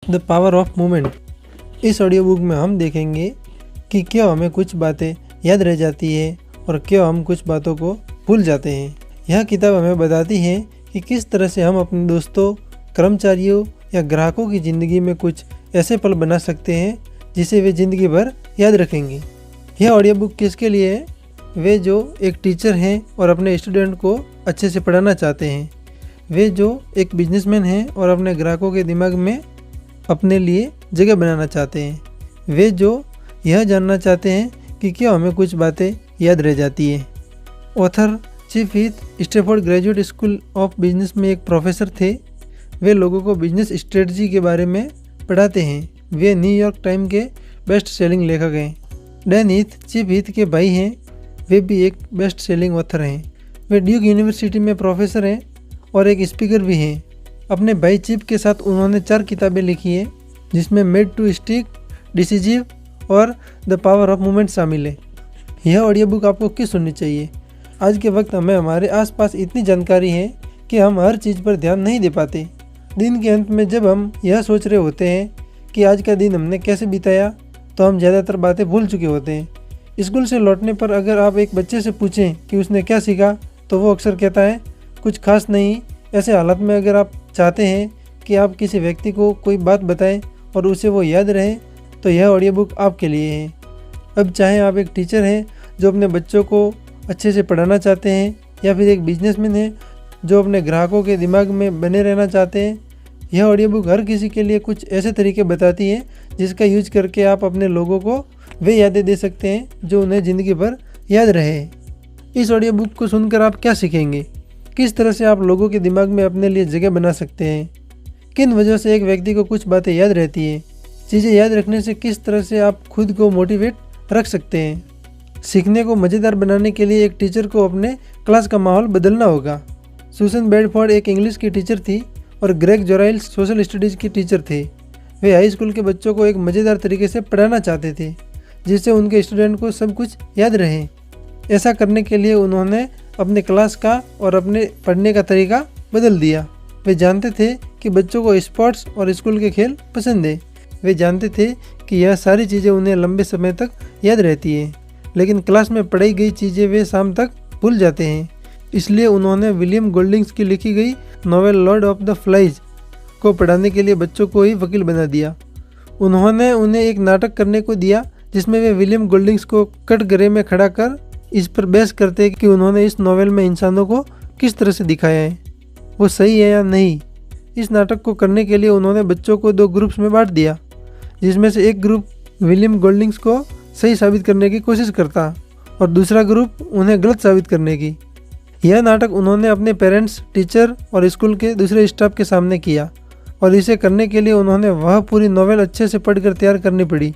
The power of movement. इस audio book में हम देखेंगे कि क्यों हमें कुछ बातें याद रह जाती है और क्यों हम कुछ बातों को भूल जाते हैं। यह किताब हमें बताती है कि किस तरह से हम अपने दोस्तों, कर्मचारियों या ग्राहकों की ज़िंदगी में कुछ ऐसे पल बना सकते हैं जिसे वे ज़िंदगी भर याद रखेंगे। यह ऑडियो बुक किसके लिए है? वे जो एक टीचर हैं और अपने स्टूडेंट को अच्छे से पढ़ाना चाहते हैं। वे जो एक बिजनेसमैन हैं और अपने ग्राहकों के दिमाग में अपने लिए जगह बनाना चाहते हैं। वे जो यह जानना चाहते हैं कि क्यों हमें कुछ बातें याद रह जाती है। Author chief Heath Stafford graduate school of business में एक प्रोफेसर थे। वे लोगों को बिजनेस स्ट्रेटजी के बारे में पढ़ाते हैं। वे न्यूयॉर्क टाइम के बेस्ट सेलिंग लेखक हैं। डैन हीथ चीफ हीथ के भाई हैं। वे भी एक बेस्ट सेलिंग ऑथर हैं। वे ड्यूक यूनिवर्सिटी में प्रोफेसर हैं और एक स्पीकर भी हैं। अपने भाई चिप के साथ उन्होंने 4 किताबें लिखी हैं जिसमें मेड टू स्टिक, डिसिजिव और द पावर ऑफ मूवमेंट शामिल है। यह ऑडियो बुक आपको क्यों सुननी चाहिए? आज के वक्त हमें हमारे आसपास इतनी जानकारी है कि हम हर चीज़ पर ध्यान नहीं दे पाते। दिन के अंत में जब हम यह सोच रहे होते हैं कि आज का दिन हमने कैसे बिताया, तो हम ज़्यादातर बातें भूल चुके होते हैं। स्कूल से लौटने पर अगर आप एक बच्चे से पूछें कि उसने क्या सीखा, तो वो अक्सर कहता है कुछ खास नहीं। ऐसे हालात में अगर आप चाहते हैं कि आप किसी व्यक्ति को कोई बात बताएं और उसे वो याद रहे, तो यह ऑडियो बुक आपके लिए है। अब चाहे आप एक टीचर हैं जो अपने बच्चों को अच्छे से पढ़ाना चाहते हैं, या फिर एक बिजनेसमैन हैं जो अपने ग्राहकों के दिमाग में बने रहना चाहते हैं, यह ऑडियो बुक हर किसी के लिए कुछ ऐसे तरीके बताती है जिसका यूज करके आप अपने लोगों को वे यादें दे सकते हैं जो उन्हें ज़िंदगी भर याद रहे। इस ऑडियो बुक को सुनकर आप क्या सीखेंगे? किस तरह से आप लोगों के दिमाग में अपने लिए जगह बना सकते हैं? किन वजह से एक व्यक्ति को कुछ बातें याद रहती है? चीज़ें याद रखने से किस तरह से आप खुद को मोटिवेट रख सकते हैं? सीखने को मज़ेदार बनाने के लिए एक टीचर को अपने क्लास का माहौल बदलना होगा। सुसन बेडफोर्ड एक इंग्लिश की टीचर थी और ग्रेग जोराइल्स सोशल स्टडीज़ की टीचर थे। वे हाई स्कूल के बच्चों को एक मज़ेदार तरीके से पढ़ाना चाहते थे जिससे उनके स्टूडेंट को सब कुछ याद रहे। ऐसा करने के लिए उन्होंने अपने क्लास का और अपने पढ़ने का तरीका बदल दिया। वे जानते थे कि बच्चों को स्पोर्ट्स और स्कूल के खेल पसंद है। वे जानते थे कि यह सारी चीज़ें उन्हें लंबे समय तक याद रहती हैं, लेकिन क्लास में पढ़ाई गई चीज़ें वे शाम तक भूल जाते हैं। इसलिए उन्होंने विलियम गोल्डिंग्स की लिखी गई novel Lord of the flies को पढ़ाने के लिए बच्चों को ही वकील बना दिया। उन्होंने उन्हें एक नाटक करने को दिया जिसमें वे विलियम गोल्डिंग्स को कटघरे में खड़ा कर इस पर बहस करते कि उन्होंने इस नॉवेल में इंसानों को किस तरह से दिखाया है, वो सही है या नहीं। इस नाटक को करने के लिए उन्होंने बच्चों को 2 ग्रुप्स में बांट दिया, जिसमें से एक ग्रुप विलियम गोल्डिंग्स को सही साबित करने की कोशिश करता और दूसरा ग्रुप उन्हें गलत साबित करने की। यह नाटक उन्होंने अपने पेरेंट्स, टीचर और स्कूल के दूसरे स्टाफ के सामने किया और इसे करने के लिए उन्होंने वह पूरी नॉवेल अच्छे से पढ़कर तैयार करनी पड़ी।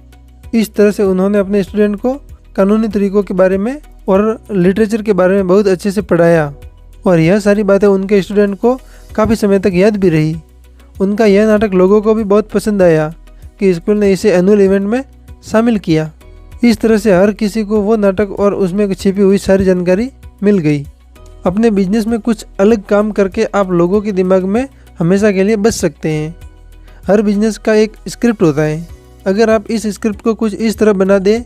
इस तरह से उन्होंने अपने स्टूडेंट को कानूनी तरीकों के बारे में और लिटरेचर के बारे में बहुत अच्छे से पढ़ाया और यह सारी बातें उनके स्टूडेंट को काफ़ी समय तक याद भी रही। उनका यह नाटक लोगों को भी बहुत पसंद आया कि स्कूल ने इसे एनुअल इवेंट में शामिल किया। इस तरह से हर किसी को वो नाटक और उसमें छिपी हुई सारी जानकारी मिल गई। अपने बिजनेस में कुछ अलग काम करके आप लोगों के दिमाग में हमेशा के लिए बच सकते हैं। हर बिजनेस का एक स्क्रिप्ट होता है। अगर आप इस स्क्रिप्ट को कुछ इस तरह बना दें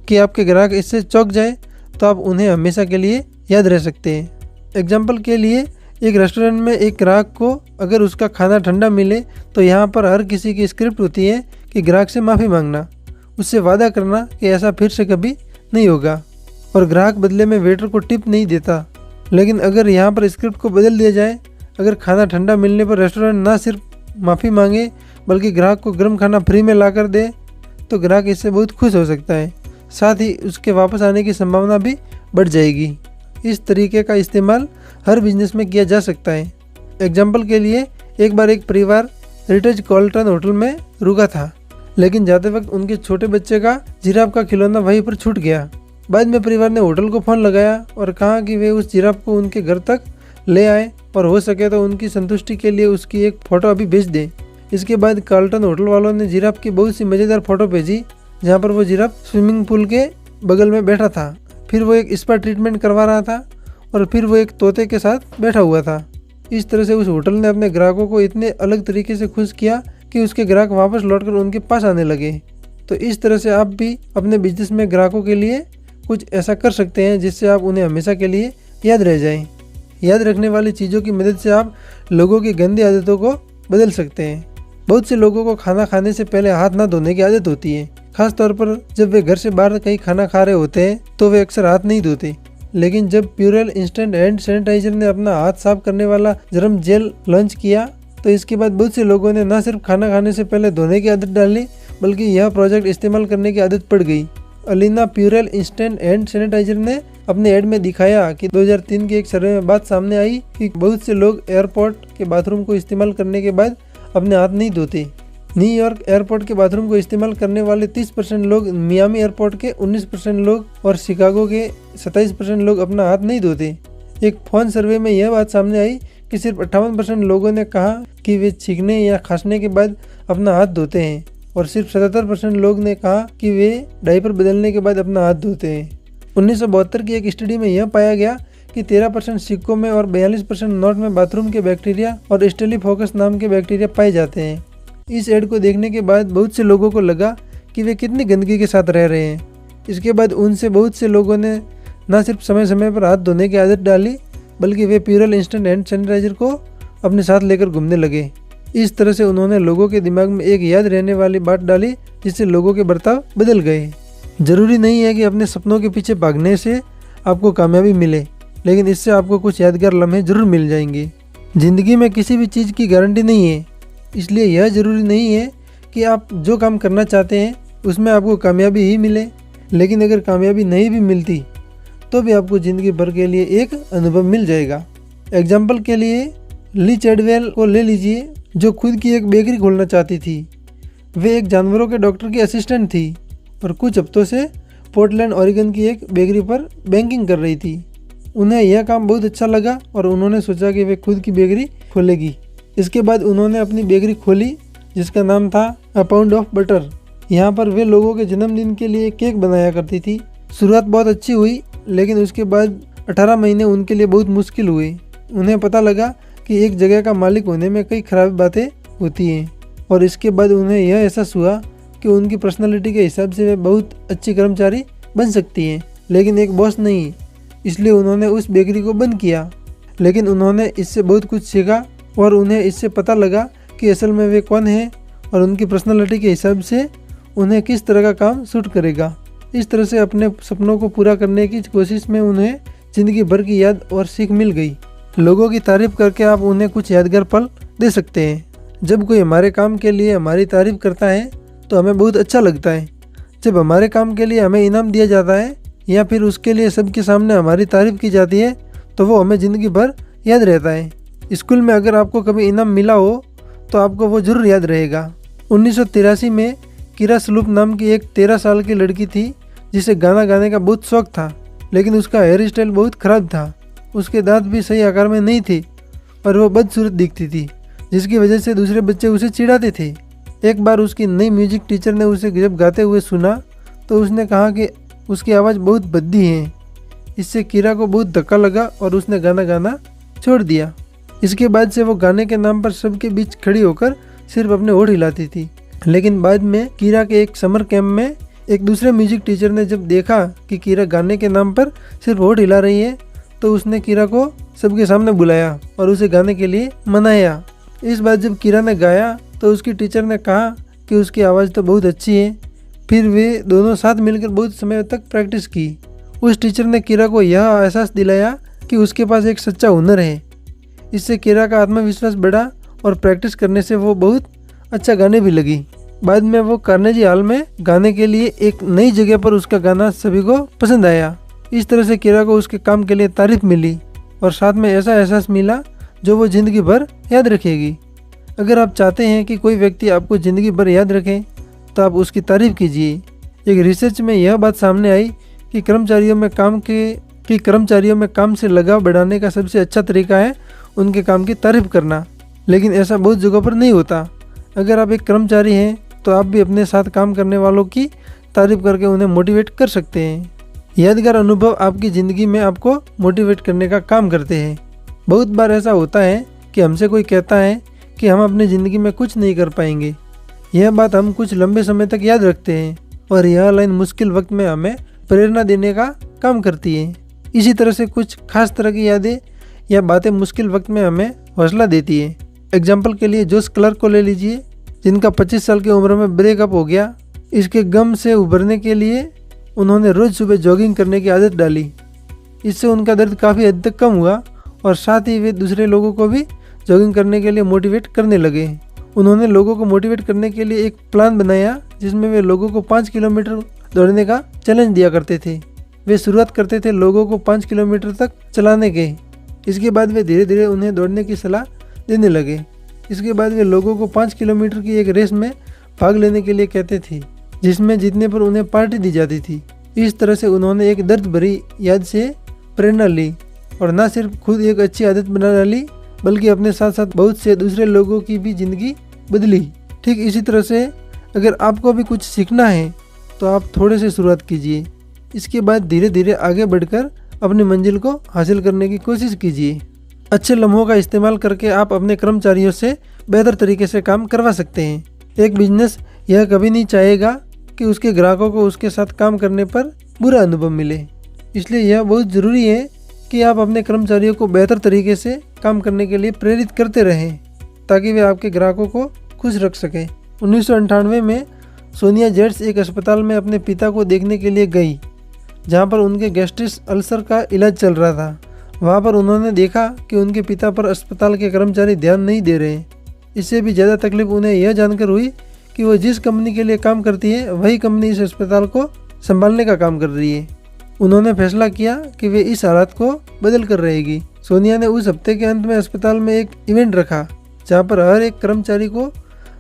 कि आपके ग्राहक इससे चौंक जाए, तो आप उन्हें हमेशा के लिए याद रह सकते हैं। एग्जाम्पल के लिए, एक रेस्टोरेंट में एक ग्राहक को अगर उसका खाना ठंडा मिले, तो यहाँ पर हर किसी की स्क्रिप्ट होती है कि ग्राहक से माफ़ी मांगना, उससे वादा करना कि ऐसा फिर से कभी नहीं होगा, और ग्राहक बदले में वेटर को टिप नहीं देता। लेकिन अगर यहाँ पर स्क्रिप्ट को बदल दिया जाए, अगर खाना ठंडा मिलने पर रेस्टोरेंट ना सिर्फ माफ़ी मांगे बल्कि ग्राहक को गर्म खाना फ्री में ला कर दे, तो ग्राहक इससे बहुत खुश हो सकता है। साथ ही उसके वापस आने की संभावना भी बढ़ जाएगी। इस तरीके का इस्तेमाल हर बिजनेस में किया जा सकता है। एग्जाम्पल के लिए, एक बार एक परिवार रिटेज कॉल्टन होटल में रुका था, लेकिन जाते वक्त उनके छोटे बच्चे का जिराफ का खिलौना वहीं पर छूट गया। बाद में परिवार ने होटल को फ़ोन लगाया और कहा कि वे उस जिराफ को उनके घर तक ले आए और हो सके तो उनकी संतुष्टि के लिए उसकी एक फ़ोटो अभी भेज दें। इसके बाद कार्ल्टन होटल वालों ने जिराफ की बहुत सी मज़ेदार फ़ोटो भेजी, जहाँ पर वो जिराफ स्विमिंग पूल के बगल में बैठा था, फिर वो एक स्पा ट्रीटमेंट करवा रहा था और फिर वो एक तोते के साथ बैठा हुआ था। इस तरह से उस होटल ने अपने ग्राहकों को इतने अलग तरीके से खुश किया कि उसके ग्राहक वापस लौटकर उनके पास आने लगे। तो इस तरह से आप भी अपने बिजनेस में ग्राहकों के लिए कुछ ऐसा कर सकते हैं जिससे आप उन्हें हमेशा के लिए याद रह जाएं। याद रखने वाली चीज़ों की मदद से आप लोगों की गंदी आदतों को बदल सकते हैं। बहुत से लोगों को खाना खाने से पहले हाथ ना धोने की आदत होती है, खास तौर पर जब वे घर से बाहर कहीं खाना खा रहे होते हैं तो वे अक्सर हाथ नहीं धोते। लेकिन जब प्यूरेल इंस्टेंट हैंड सैनिटाइजर ने अपना हाथ साफ करने वाला जर्म जेल लॉन्च किया तो इसके बाद बहुत से लोगों ने न सिर्फ खाना खाने से पहले धोने की आदत डाली बल्कि यह प्रोडक्ट इस्तेमाल करने की आदत पड़ गई। अलीना प्यूरेल इंस्टेंट हैंड सैनिटाइजर ने अपने ऐड में दिखाया कि 2003 के एक सर्वे में बात सामने आई कि बहुत से लोग एयरपोर्ट के बाथरूम को इस्तेमाल करने के बाद अपने हाथ नहीं धोते। न्यूयॉर्क एयरपोर्ट के बाथरूम को इस्तेमाल करने वाले 30% लोग, मियामी एयरपोर्ट के 19% लोग और शिकागो के 27% लोग अपना हाथ नहीं धोते। एक फोन सर्वे में यह बात सामने आई कि सिर्फ 58% लोगों ने कहा कि वे छींकने या खांसने के बाद अपना हाथ धोते हैं और सिर्फ 77% लोग ने कहा कि वे डायपर बदलने के बाद अपना हाथ धोते हैं। 1972 की एक स्टडी में यह पाया गया कि 13% सिक्कों में और 42% नोट में बाथरूम के बैक्टीरिया और स्टेलिफोकस नाम के बैक्टीरिया पाए जाते हैं। इस ऐड को देखने के बाद बहुत से लोगों को लगा कि वे कितनी गंदगी के साथ रह रहे हैं। इसके बाद उनसे बहुत से लोगों ने न सिर्फ समय समय पर हाथ धोने की आदत डाली बल्कि वे प्यूरेल इंस्टेंट हैंड सैनिटाइजर को अपने साथ लेकर घूमने लगे। इस तरह से उन्होंने लोगों के दिमाग में एक याद रहने वाली बात डाली जिससे लोगों के बर्ताव बदल गए। जरूरी नहीं है कि अपने सपनों के पीछे भागने से आपको कामयाबी मिले, लेकिन इससे आपको कुछ यादगार लम्हे जरूर मिल जाएंगे। जिंदगी में किसी भी चीज़ की गारंटी नहीं है, इसलिए यह जरूरी नहीं है कि आप जो काम करना चाहते हैं उसमें आपको कामयाबी ही मिले। लेकिन अगर कामयाबी नहीं भी मिलती तो भी आपको ज़िंदगी भर के लिए एक अनुभव मिल जाएगा। एग्जाम्पल के लिए ली चैडवेल को ले लीजिए, जो खुद की एक बेकरी खोलना चाहती थी। वे एक जानवरों के डॉक्टर की असिस्टेंट थी और कुछ हफ्तों से पोर्टलैंड ओरेगन की एक बेकरी पर बैंकिंग कर रही थी। उन्हें यह काम बहुत अच्छा लगा और उन्होंने सोचा कि वे खुद की बेकरी खोलेगी। इसके बाद उन्होंने अपनी बेकरी खोली जिसका नाम था अ पाउंड ऑफ बटर। यहाँ पर वे लोगों के जन्मदिन के लिए केक बनाया करती थी। शुरुआत बहुत अच्छी हुई, लेकिन उसके बाद 18 महीने उनके लिए बहुत मुश्किल हुए। उन्हें पता लगा कि एक जगह का मालिक होने में कई खराब बातें होती हैं और इसके बाद उन्हें यह एहसास हुआ कि उनकी पर्सनालिटी के हिसाब से वे बहुत अच्छी कर्मचारी बन सकती हैं, लेकिन एक बॉस नहीं। इसलिए उन्होंने उस बेकरी को बंद किया। लेकिन उन्होंने इससे बहुत कुछ सीखा और उन्हें इससे पता लगा कि असल में वे कौन हैं और उनकी पर्सनालिटी के हिसाब से उन्हें किस तरह का काम सूट करेगा। इस तरह से अपने सपनों को पूरा करने की कोशिश में उन्हें ज़िंदगी भर की याद और सीख मिल गई। लोगों की तारीफ करके आप उन्हें कुछ यादगार पल दे सकते हैं। जब कोई हमारे काम के लिए हमारी तारीफ करता है तो हमें बहुत अच्छा लगता है। जब हमारे काम के लिए हमें इनाम दिया जाता है या फिर उसके लिए सबके सामने हमारी तारीफ की जाती है तो वो हमें ज़िंदगी भर याद रहता है। स्कूल में अगर आपको कभी इनाम मिला हो तो आपको वो जरूर याद रहेगा। 1983 में किरा स्लूप नाम की एक 13 साल की लड़की थी जिसे गाना गाने का बहुत शौक था, लेकिन उसका हेयर स्टाइल बहुत ख़राब था। उसके दांत भी सही आकार में नहीं थे और वो बदसूरत दिखती थी, जिसकी वजह से दूसरे बच्चे उसे चिढ़ाते थे। एक बार उसकी नई म्यूजिक टीचर ने उसे जब गाते हुए सुना तो उसने कहा कि उसकी आवाज़ बहुत भद्दी है। इससे किरा को बहुत धक्का लगा और उसने गाना गाना छोड़ दिया। इसके बाद से वो गाने के नाम पर सबके बीच खड़ी होकर सिर्फ अपने होठ हिलाती थी। लेकिन बाद में किरा के एक समर कैंप में एक दूसरे म्यूजिक टीचर ने जब देखा कि किरा गाने के नाम पर सिर्फ होठ हिला रही है तो उसने किरा को सबके सामने बुलाया और उसे गाने के लिए मनाया। इस बार जब किरा ने गाया तो उसकी टीचर ने कहा कि उसकी आवाज़ तो बहुत अच्छी है। फिर वे दोनों साथ मिलकर बहुत समय तक प्रैक्टिस की। उस टीचर ने किरा को यह एहसास दिलाया कि उसके पास एक सच्चा हुनर है। इससे किरा का आत्मविश्वास बढ़ा और प्रैक्टिस करने से वो बहुत अच्छा गाने भी लगी। बाद में वो कार्नेजी हॉल में गाने के लिए एक नई जगह पर उसका गाना सभी को पसंद आया। इस तरह से किरा को उसके काम के लिए तारीफ मिली और साथ में ऐसा एहसास मिला जो वो ज़िंदगी भर याद रखेगी। अगर आप चाहते हैं कि कोई व्यक्ति आपको ज़िंदगी भर याद रखे तो आप उसकी तारीफ कीजिए। एक रिसर्च में यह बात सामने आई कि कर्मचारियों में काम से लगाव बढ़ाने का सबसे अच्छा तरीका है उनके काम की तारीफ करना। लेकिन ऐसा बहुत जगहों पर नहीं होता। अगर आप एक कर्मचारी हैं तो आप भी अपने साथ काम करने वालों की तारीफ करके उन्हें मोटिवेट कर सकते हैं। यादगार अनुभव आपकी ज़िंदगी में आपको मोटिवेट करने का काम करते हैं। बहुत बार ऐसा होता है कि हमसे कोई कहता है कि हम अपनी ज़िंदगी में कुछ नहीं कर पाएंगे, यह बात हम कुछ लंबे समय तक याद रखते हैं और यह लाइन मुश्किल वक्त में हमें प्रेरणा देने का काम करती है। इसी तरह से कुछ खास तरह की यादें या बातें मुश्किल वक्त में हमें हौसला देती है। एग्जाम्पल के लिए जोश क्लार्क को ले लीजिए, जिनका 25 साल की उम्र में ब्रेकअप हो गया। इसके गम से उभरने के लिए उन्होंने रोज़ सुबह जॉगिंग करने की आदत डाली। इससे उनका दर्द काफ़ी हद तक कम हुआ और साथ ही वे दूसरे लोगों को भी जॉगिंग करने के लिए मोटिवेट करने लगे। उन्होंने लोगों को मोटिवेट करने के लिए एक प्लान बनाया जिसमें वे लोगों को 5 किलोमीटर दौड़ने का चैलेंज दिया करते थे। वे शुरुआत करते थे लोगों को 5 किलोमीटर तक चलाने के। इसके बाद वे धीरे धीरे उन्हें दौड़ने की सलाह देने लगे। इसके बाद वे लोगों को 5 किलोमीटर की एक रेस में भाग लेने के लिए कहते थे, जिसमें जीतने पर उन्हें पार्टी दी जाती थी। इस तरह से उन्होंने एक दर्द भरी याद से प्रेरणा ली और न सिर्फ खुद एक अच्छी आदत बना डाली, बल्कि अपने साथ साथ बहुत से दूसरे लोगों की भी ज़िंदगी बदली। ठीक इसी तरह से अगर आपको भी कुछ सीखना है तो आप थोड़े से शुरुआत कीजिए। इसके बाद धीरे धीरे आगे बढ़कर अपनी मंजिल को हासिल करने की कोशिश कीजिए। अच्छे लम्हों का इस्तेमाल करके आप अपने कर्मचारियों से बेहतर तरीके से काम करवा सकते हैं। एक बिजनेस यह कभी नहीं चाहेगा कि उसके ग्राहकों को उसके साथ काम करने पर बुरा अनुभव मिले। इसलिए यह बहुत ज़रूरी है कि आप अपने कर्मचारियों को बेहतर तरीके से काम करने के लिए प्रेरित करते रहें, ताकि वे आपके ग्राहकों को खुश रख सकें। 1998 में सोनिया जेट्स एक अस्पताल में अपने पिता को देखने के लिए गई, जहां पर उनके गैस्ट्रिक अल्सर का इलाज चल रहा था। वहां पर उन्होंने देखा कि उनके पिता पर अस्पताल के कर्मचारी ध्यान नहीं दे रहे। इससे भी ज़्यादा तकलीफ उन्हें यह जानकर हुई कि वो जिस कंपनी के लिए काम करती है वही कंपनी इस अस्पताल को संभालने का काम कर रही है। उन्होंने फैसला किया कि वे इस हालात को बदल कर रहेगी। सोनिया ने उस हफ्ते के अंत में अस्पताल में एक इवेंट रखा, जहाँ पर हर एक कर्मचारी को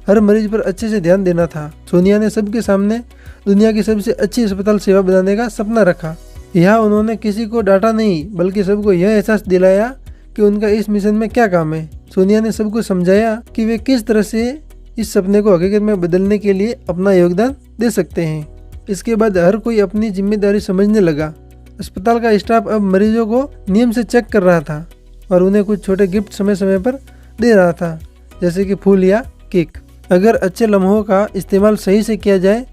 हर मरीज पर अच्छे से ध्यान देना था। सोनिया ने सबके सामने दुनिया की सबसे अच्छी अस्पताल सेवा बनाने का सपना रखा। यहाँ उन्होंने किसी को डांटा नहीं, बल्कि सबको यह एहसास दिलाया कि उनका इस मिशन में क्या काम है। सोनिया ने सबको समझाया कि वे किस तरह से इस सपने को हकीकत में बदलने के लिए अपना योगदान दे सकते हैं। इसके बाद हर कोई अपनी जिम्मेदारी समझने लगा। अस्पताल का स्टाफ अब मरीजों को नियम से चेक कर रहा था और उन्हें कुछ छोटे गिफ्ट समय समय पर दे रहा था, जैसे कि फूल या केक। अगर अच्छे लम्हों का इस्तेमाल सही से किया जाए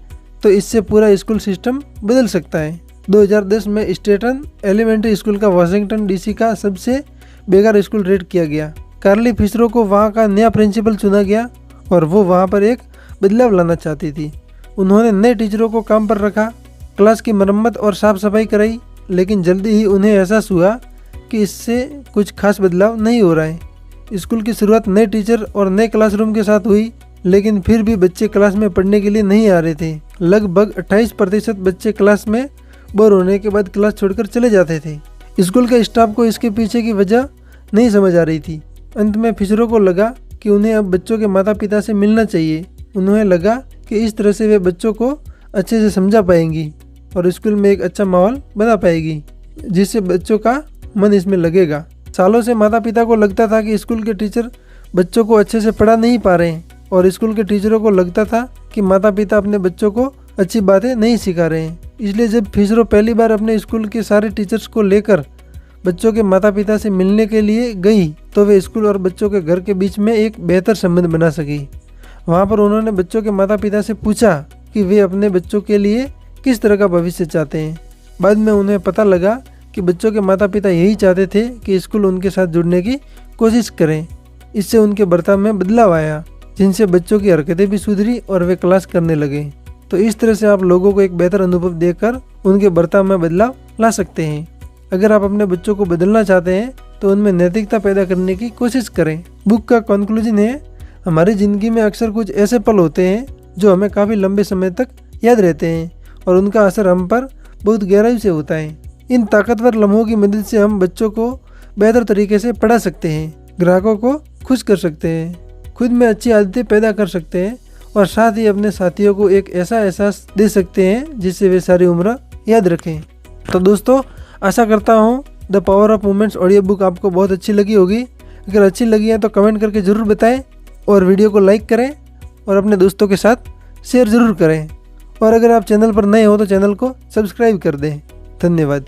तो इससे पूरा स्कूल सिस्टम बदल सकता है। 2010 में स्टेटन एलिमेंट्री स्कूल का वाशिंगटन डीसी का सबसे बेकार स्कूल रेट किया गया। कार्ली फिशरो को वहाँ का नया प्रिंसिपल चुना गया और वो वहाँ पर एक बदलाव लाना चाहती थी। उन्होंने नए टीचरों को काम पर रखा, क्लास की मरम्मत और साफ सफाई कराई, लेकिन जल्दी ही उन्हें एहसास हुआ कि इससे कुछ खास बदलाव नहीं हो रहा है। स्कूल की शुरुआत नए टीचर और नए क्लासरूम के साथ हुई, लेकिन फिर भी बच्चे क्लास में पढ़ने के लिए नहीं आ रहे थे। लगभग 28% बच्चे क्लास में बोर होने के बाद क्लास छोड़कर चले जाते थे। स्कूल के स्टाफ को इसके पीछे की वजह नहीं समझ आ रही थी। अंत में फिशरों को लगा कि उन्हें अब बच्चों के माता पिता से मिलना चाहिए। उन्हें लगा कि इस तरह से वे बच्चों को अच्छे से समझा पाएंगी और स्कूल में एक अच्छा माहौल बना पाएगी, जिससे बच्चों का मन इसमें लगेगा। सालों से माता पिता को लगता था कि स्कूल के टीचर बच्चों को अच्छे से पढ़ा नहीं पा रहे हैं और स्कूल के टीचरों को लगता था कि माता पिता अपने बच्चों को अच्छी बातें नहीं सिखा रहे हैं। इसलिए जब फिशरो पहली बार अपने स्कूल के सारे टीचर्स को लेकर बच्चों के माता पिता से मिलने के लिए गई, तो वे स्कूल और बच्चों के घर के बीच में एक बेहतर संबंध बना सकी। वहाँ पर उन्होंने बच्चों के माता पिता से पूछा कि वे अपने बच्चों के लिए किस तरह का भविष्य चाहते हैं। बाद में उन्हें पता लगा कि बच्चों के माता पिता यही चाहते थे कि स्कूल उनके साथ जुड़ने की कोशिश करें। इससे उनके बर्ताव में बदलाव आया, जिनसे बच्चों की हरकतें भी सुधरी और वे क्लास करने लगे। तो इस तरह से आप लोगों को एक बेहतर अनुभव देकर उनके बर्ताव में बदलाव ला सकते हैं। अगर आप अपने बच्चों को बदलना चाहते हैं तो उनमें नैतिकता पैदा करने की कोशिश करें। बुक का कंक्लूजन है, हमारी ज़िंदगी में अक्सर कुछ ऐसे पल होते हैं जो हमें काफ़ी लंबे समय तक याद रहते हैं और उनका असर हम पर बहुत गहराई से होता है। इन ताकतवर लम्हों की मदद से हम बच्चों को बेहतर तरीके से पढ़ा सकते हैं, ग्राहकों को खुश कर सकते हैं, खुद में अच्छी आदतें पैदा कर सकते हैं और साथ ही अपने साथियों को एक ऐसा एहसास दे सकते हैं जिससे वे सारी उम्र याद रखें। तो दोस्तों, आशा करता हूँ the power of movements audio book आपको बहुत अच्छी लगी होगी। अगर अच्छी लगी है तो कमेंट करके ज़रूर बताएं और वीडियो को लाइक करें और अपने दोस्तों के साथ शेयर ज़रूर करें। और अगर आप चैनल पर नए हो तो चैनल को सब्सक्राइब कर दें। धन्यवाद।